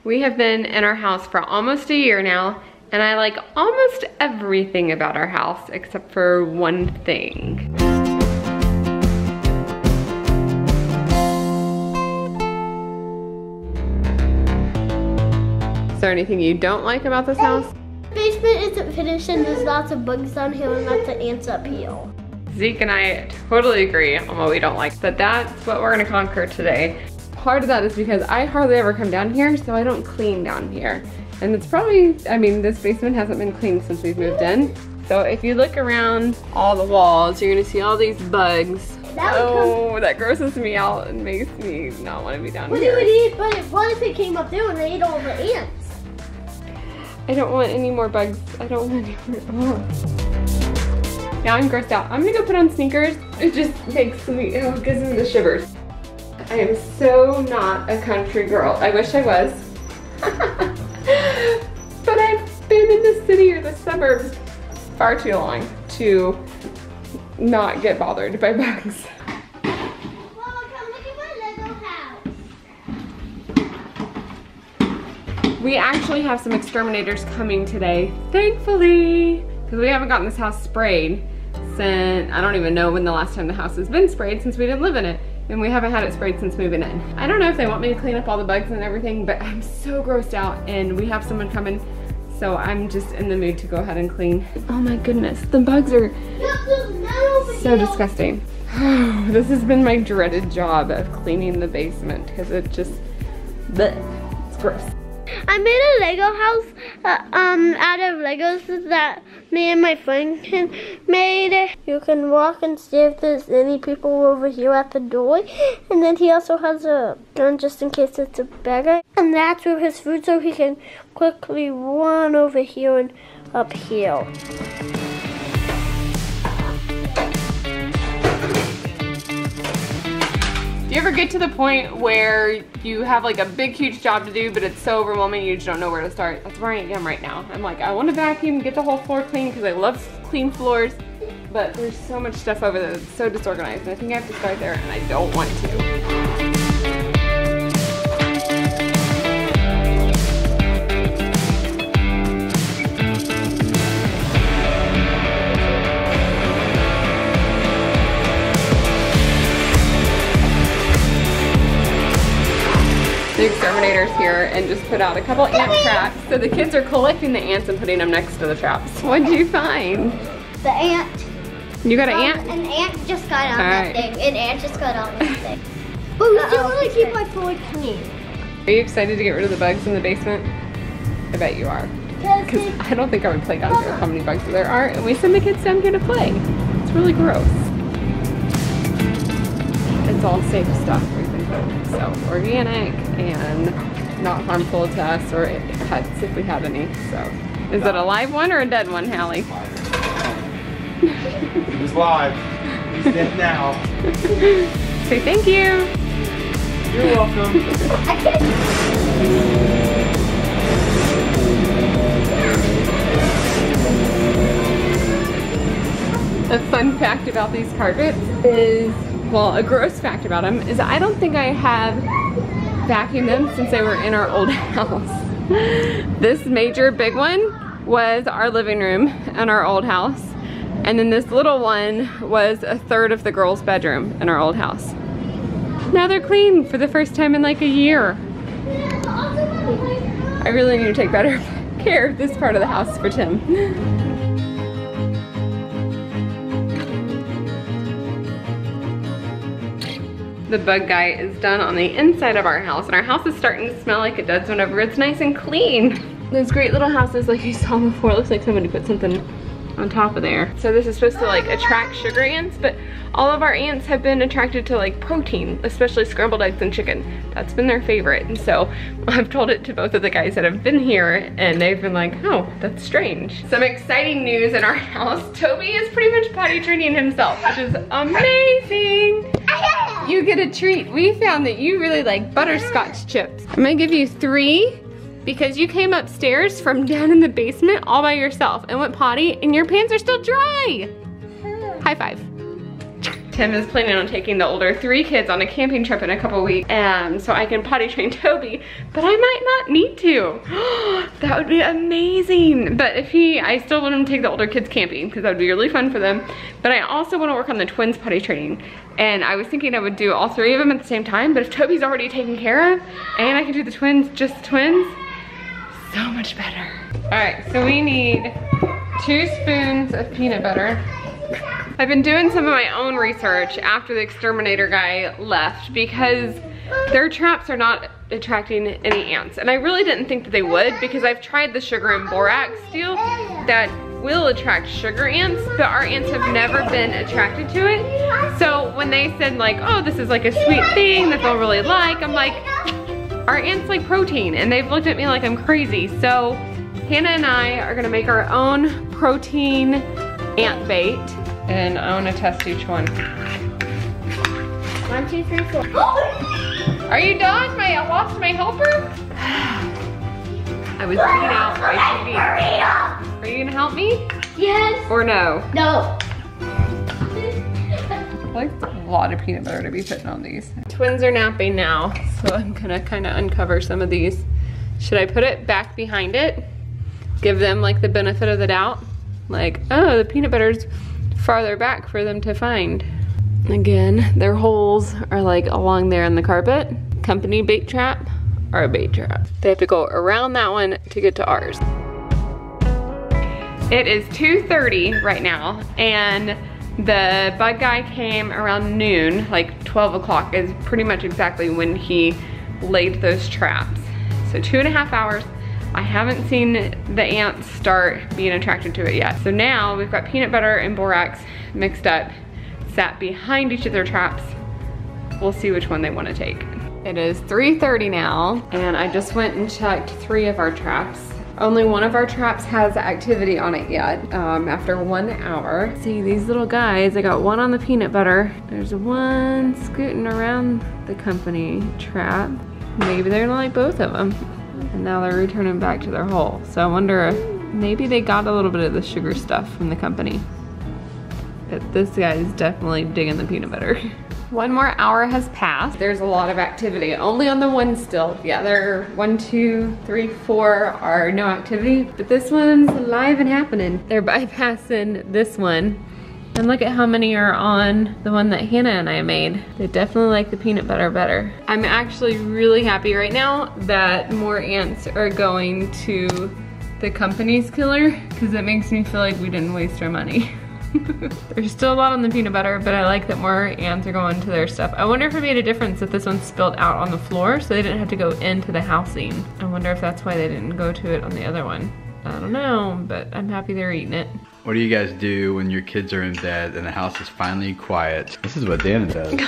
We have been in our house for almost a year now, and I like almost everything about our house except for one thing. Is there anything you don't like about this house? The basement isn't finished and there's lots of bugs down here and lots of ants up here. Zeke and I totally agree on what we don't like, but that's what we're gonna conquer today. Part of that is because I hardly ever come down here, so I don't clean down here. And it's probably, I mean, this basement hasn't been cleaned since we've moved in. So if you look around all the walls, you're gonna see all these bugs. Oh, that grosses me out and makes me not want to be down here. But what if it came up there and ate all the ants? I don't want any more bugs. I don't want any more. Oh. Now I'm grossed out. I'm gonna go put on sneakers. It just makes me, oh, it gives me the shivers. I am so not a country girl. I wish I was. But I've been in the city or the suburbs far too long to not get bothered by bugs. Mama, come look at my Lego house. We actually have some exterminators coming today, thankfully, because we haven't gotten this house sprayed since, I don't even know when the last time the house has been sprayed since we didn't live in it. And we haven't had it sprayed since moving in. I don't know if they want me to clean up all the bugs and everything, but I'm so grossed out and we have someone coming, so I'm just in the mood to go ahead and clean. Oh my goodness, the bugs are so disgusting. This has been my dreaded job of cleaning the basement because it just, bleh, it's gross. I made a Lego house out of Legos that me and my friend made. You can walk and see if there's any people over here at the door. And then he also has a gun just in case it's a beggar. And that's with his food so he can quickly run over here and up here. Do you ever get to the point where you have like a big, huge job to do, but it's so overwhelming you just don't know where to start? That's where I am right now. I'm like, I want to vacuum, get the whole floor clean because I love clean floors, but there's so much stuff over there that's so disorganized, and I think I have to start there, and I don't want to. The exterminator's here and just put out a couple ant traps. So the kids are collecting the ants and putting them next to the traps. What'd you find? The ant. You got an ant? An ant just got on that thing. An ant just got on that thing. But we still want to keep my floor clean. Are you excited to get rid of the bugs in the basement? I bet you are. Because I don't think I would play down here with how many bugs there are. And we send the kids down here to play. It's really gross. It's all safe stuff. So organic and not harmful to us or pets if we have any. So is it a live one or a dead one, Hallie? He was live. He's dead now. Say thank you. You're welcome. A fun fact about these carpets is, well, a gross fact about them is I don't think I have vacuumed them since they were in our old house. This major big one was our living room in our old house. And then this little one was a third of the girls' bedroom in our old house. Now they're clean for the first time in like a year. I really need to take better care of this part of the house for Tim. The bug guy is done on the inside of our house, and our house is starting to smell like it does whenever it's nice and clean. Those great little houses like you saw before, it looks like somebody put something on top of there. So this is supposed to like attract sugar ants, but all of our ants have been attracted to like protein, especially scrambled eggs and chicken. That's been their favorite. And so I've told it to both of the guys that have been here, and they've been like, oh, that's strange. Some exciting news in our house. Toby is pretty much potty training himself, which is amazing. You get a treat. We found that you really like butterscotch chips. I'm gonna give you 3 because you came upstairs from down in the basement all by yourself and went potty, and your pants are still dry. High five. Tim is planning on taking the older 3 kids on a camping trip in a couple weeks, so I can potty train Toby, but I might not need to. That would be amazing. But if I still want him to take the older kids camping because that would be really fun for them. But I also want to work on the twins potty training. And I was thinking I would do all 3 of them at the same time, but if Toby's already taken care of and I can do the twins, just the twins, so much better. All right, so we need 2 spoons of peanut butter. I've been doing some of my own research after the exterminator guy left because their traps are not attracting any ants. And I really didn't think that they would because I've tried the sugar and borax deal that will attract sugar ants, but our ants have never been attracted to it. So when they said like, oh, this is like a sweet thing that they'll really like, I'm like, our ants like protein, and they've looked at me like I'm crazy. So Hannah and I are gonna make our own protein ant bait, and I wanna test each one. 1, 2, 3, 4. Are you done? I lost my helper? I was beat out by TV. Are you gonna help me? Yes. Or no? No. Like a lot of peanut butter to be putting on these. Twins are napping now, so I'm gonna kind of uncover some of these. Should I put it back behind it? Give them like the benefit of the doubt? Like, oh, the peanut butter's farther back for them to find. Again, their holes are like along there in the carpet. Company bait trap or a bait trap. They have to go around that one to get to ours. It is 2:30 right now, and the bug guy came around noon, like 12 o'clock is pretty much exactly when he laid those traps. So 2.5 hours. I haven't seen the ants start being attracted to it yet. So now we've got peanut butter and borax mixed up, sat behind each of their traps. We'll see which one they want to take. It is 3:30 now, and I just went and checked 3 of our traps. Only one of our traps has activity on it yet, after 1 hour. See these little guys, I got one on the peanut butter. There's one scooting around the company trap. Maybe they're gonna like both of them. And now they're returning back to their hole. So I wonder if maybe they got a little bit of the sugar stuff from the company. But this guy is definitely digging the peanut butter. 1 more hour has passed. There's a lot of activity, only on the one still. The other 1, 2, 3, 4 are no activity, but this one's alive and happening. They're bypassing this one. And look at how many are on the one that Hannah and I made. They definitely like the peanut butter better. I'm actually really happy right now that more ants are going to the company's killer, because it makes me feel like we didn't waste our money. There's still a lot on the peanut butter, but I like that more ants are going to their stuff. I wonder if it made a difference if this one spilled out on the floor so they didn't have to go into the housing. I wonder if that's why they didn't go to it on the other one. I don't know, but I'm happy they're eating it. What do you guys do when your kids are in bed and the house is finally quiet? This is what Dana does.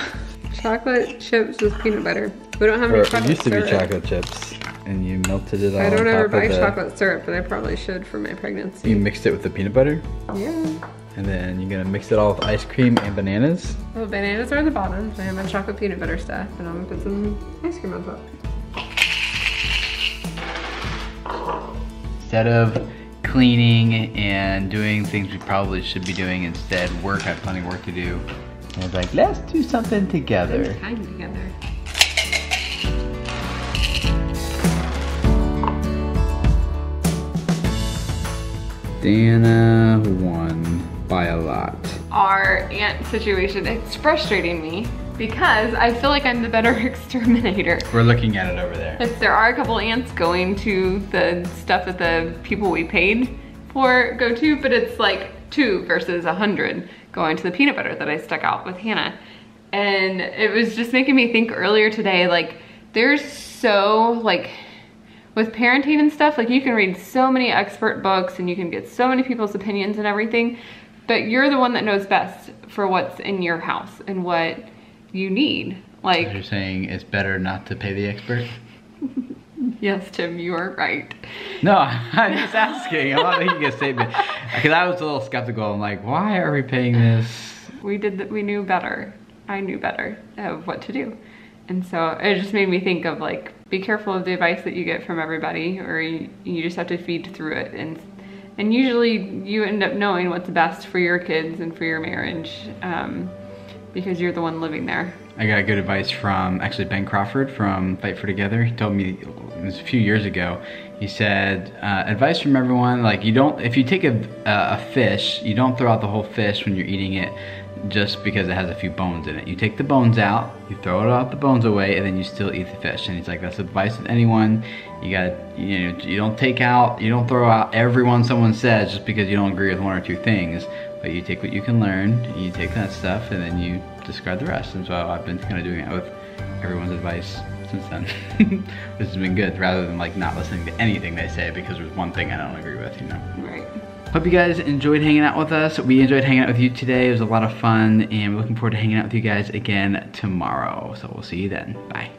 Chocolate chips with peanut butter. We don't have any chocolate syrup. It used to be chocolate chips, and you melted it all I don't on ever top buy of the... chocolate syrup, but I probably should for my pregnancy. You mixed it with the peanut butter? Yeah. And then you're gonna mix it all with ice cream and bananas? Well, bananas are on the bottom, so I have my chocolate peanut butter stuff, and I'm gonna put some ice cream on top. Instead of cleaning and doing things we probably should be doing instead, I have plenty of work to do. And it's like, let's do something together. Spend time together. Dana won by a lot. Our ant situation, it's frustrating me because I feel like I'm the better exterminator. We're looking at it over there. There are a couple ants going to the stuff that the people we paid for go to, but it's like 2 versus 100 going to the peanut butter that I stuck out with Hannah. And it was just making me think earlier today, like there's so like, with parenting and stuff, like you can read so many expert books and you can get so many people's opinions and everything, but you're the one that knows best for what's in your house and what you need. Like, so you're saying it's better not to pay the expert? Yes, Tim, you are right. No, I'm just asking. I'm not making a statement. Because I was a little skeptical. I'm like, why are we paying this? We knew better. I knew better of what to do. And so it just made me think of like, be careful of the advice that you get from everybody, or you just have to feed through it. And usually you end up knowing what's best for your kids and for your marriage. because you're the one living there. I got good advice from actually Ben Crawford from Fight for Together. He told me, it was a few years ago, he said, advice from everyone, like if you take a fish, you don't throw out the whole fish when you're eating it just because it has a few bones in it. You take the bones out, you throw it out the bones away, and then you still eat the fish. And he's like, that's advice to anyone. You gotta, you don't throw out everyone someone says just because you don't agree with one or two things. But you take what you can learn, you take that stuff, and then you discard the rest. And so I've been kind of doing that with everyone's advice since then, which has been good, rather than like not listening to anything they say because there's one thing I don't agree with, Right. Hope you guys enjoyed hanging out with us. We enjoyed hanging out with you today. It was a lot of fun, and we're looking forward to hanging out with you guys again tomorrow. So we'll see you then. Bye.